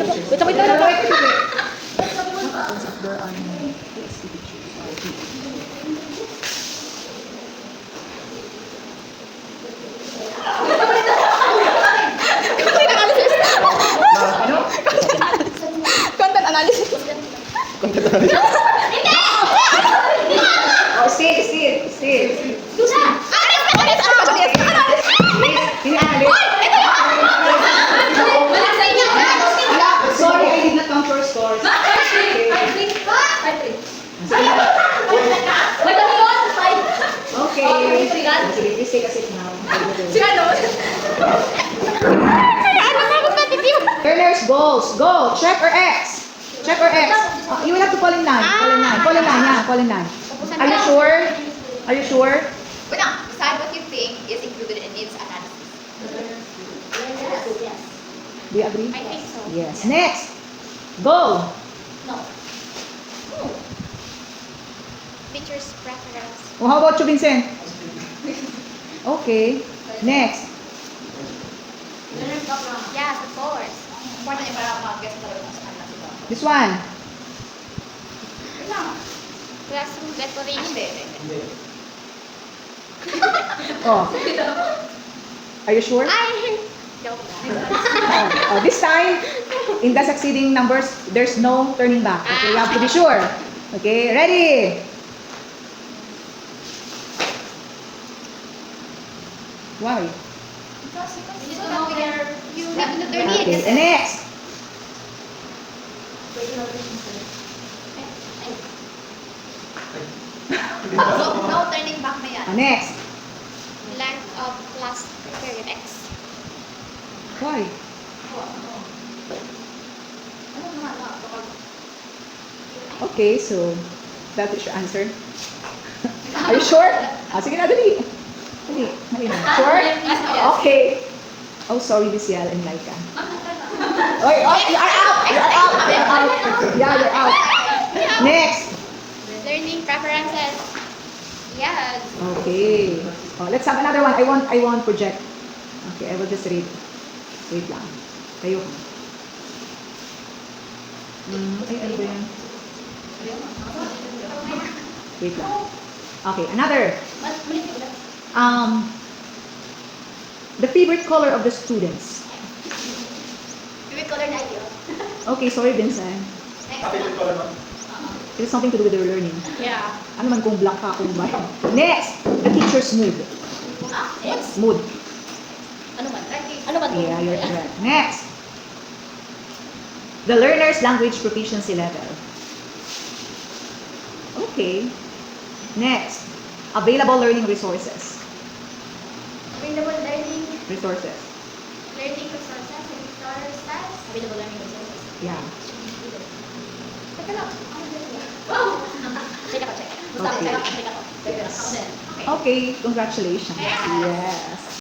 Ano to? Wait, wait, wait, wait. There are no teachers. Ano? Content analysis. Content analysis. Oh, sit. Sorry, I did not count your scores. Okay. Sige, please take a seat now. Learners, goals. Go. Check or X? Check or X? You will have to call in line. Call in line. Yeah, call in line. Are you sure? Are you sure? Decide what you think is included in its analysis. Do you agree? I think so. Yes. Next. Go. No. Teacher's preference. Oh, how about you, Vincent? Okay. Next. Yes, of course. Important yung para mag-guess talaga sa kanila sila. This one. Classroom decoration. Oh. Are you sure? Joke This time, in the succeeding numbers, there's no turning back. Okay, you have to be sure. Okay, ready? Why? Because you need to know you have to turn Okay, it. and next. No turning back na yan. Next. Length of class period X. Why? Okay, so that is your answer. Are you sure? Sige na, dali. Dali na. Sure? Okay. Oh, sorry, Visial and Laika. Oy, you are out! You are out! You are out! Yeah, you're out. Next. Learning preferences. Yes. Okay. Oh, let's have another one. I want project. Okay, I will just read. Wait lang. Kayo. Ay, ano ba yan? Wait lang. Okay, another. The favorite color of the students. Favorite color na yun. Okay, sorry, Vincent. It has something to do with their learning. Yeah. Ano man kung black ka, kung white. Next, the teacher's mood. Yes. Mood. Ano man? Ano man? Yeah, you're correct. Next, the learner's language proficiency level. Okay. Next, available learning resources. Available learning. Resources. Learning resources. Available learning resources. Yeah. Teka lang. Wow! Check ako. Okay. Check ako. Okay, congratulations. Yes.